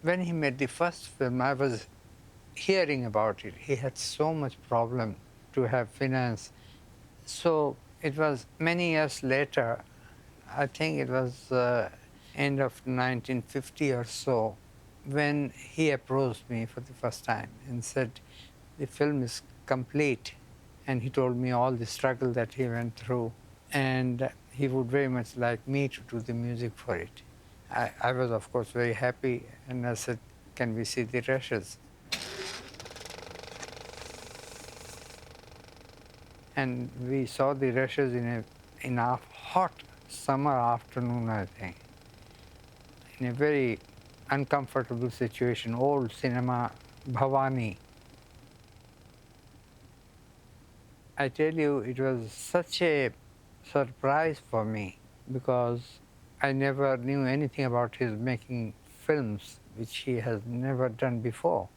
When he made the first film, I was hearing about it. He had so much problem to have finance. So it was many years later, I think it was end of 1950 or so, when he approached me for the first time and said, the film is complete. And he told me all the struggle that he went through. And he would very much like me to do the music for it. I was, of course, very happy. And I said, can we see the rushes? And we saw the rushes in a hot summer afternoon, I think, in a very uncomfortable situation, old cinema, Bhavani. I tell you, it was such a surprise for me because I never knew anything about his making films, which he has never done before.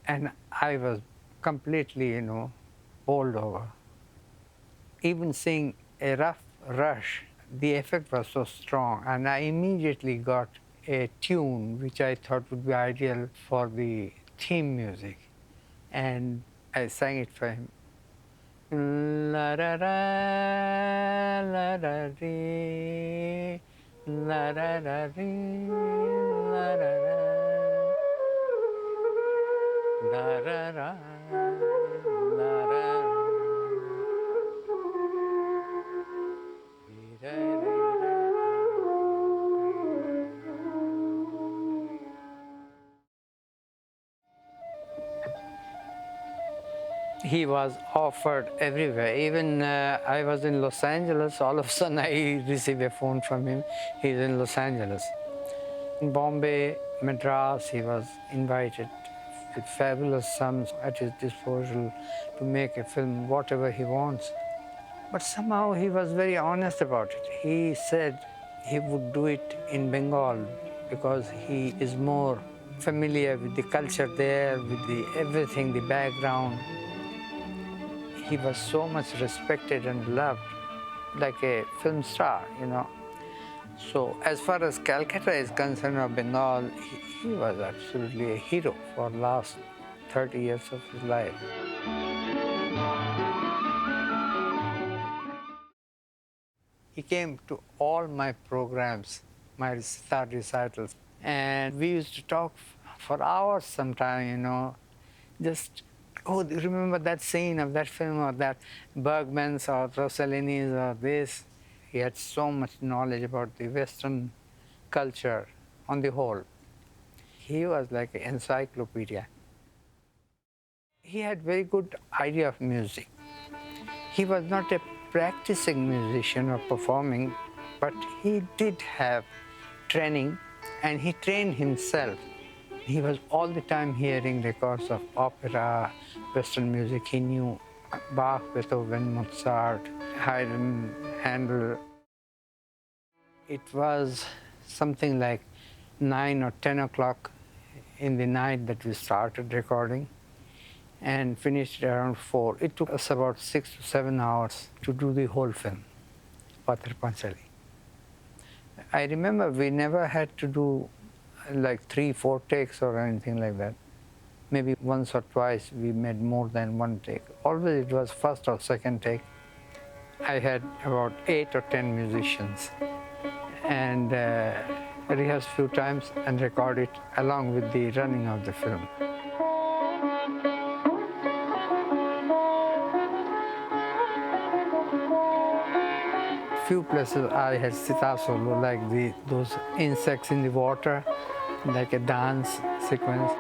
And I was completely, bowled over. Even seeing a rough rush, the effect was so strong, and I immediately got a tune which I thought would be ideal for the theme music, and I sang it for him. La ra ra, la ra re, la ra ra re, la ra ra, la ra ra, la ra ra. He was offered everywhere. Even I was in Los Angeles. All of a sudden, I received a phone from him. He's in Los Angeles. In Bombay, Madras, he was invited with fabulous sums at his disposal to make a film, whatever he wants. But somehow he was very honest about it. He said he would do it in Bengal because he is more familiar with the culture there, with the everything, the background. He was so much respected and loved, like a film star. So as far as Calcutta is concerned, or Bengal, he was absolutely a hero for the last 30 years of his life. He came to all my programs, my star recitals, and we used to talk for hours sometime, just, oh, do you remember that scene of that film or that Bergman's or Rossellini's or this? He had so much knowledge about the Western culture on the whole. He was like an encyclopedia. He had very good idea of music. He was not a practicing musician or performing, but he did have training and he trained himself. He was all the time hearing records of opera, Western music. He knew Bach, Beethoven, Mozart, Haydn, Handel. It was something like 9 or 10 o'clock in the night that we started recording and finished around 4. It took us about 6 to 7 hours to do the whole film, Patar Panchali. I remember we never had to do like 3, 4 takes or anything like that. Maybe once or twice we made more than one take. Always it was first or second take. I had about 8 or 10 musicians and rehearsed a few times and record it along with the running of the film. Few places I had sitar solo, like those insects in the water, like a dance sequence.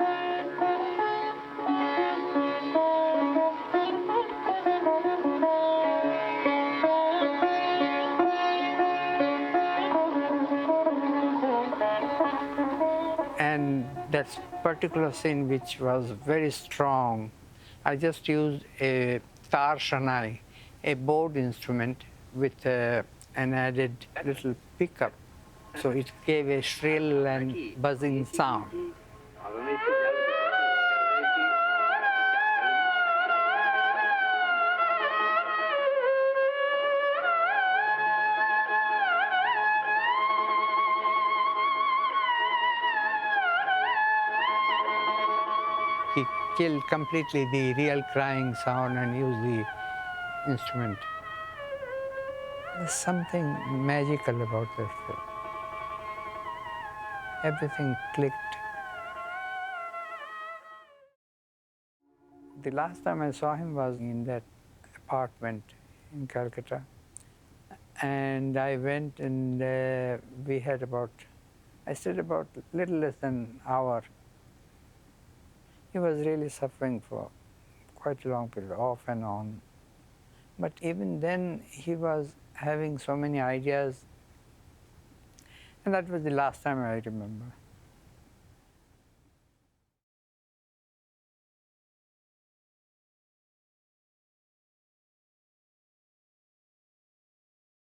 And that particular scene, which was very strong, I just used a tar shanai, a bowed instrument with an added little pickup. So it gave a shrill and buzzing sound. He killed completely the real crying sound and used the instrument. There's something magical about that film. Everything clicked. The last time I saw him was in that apartment in Calcutta. And I went and we had about, I stayed about little less than an hour. He was really suffering for quite a long period, off and on. But even then, he was having so many ideas. And that was the last time I remember.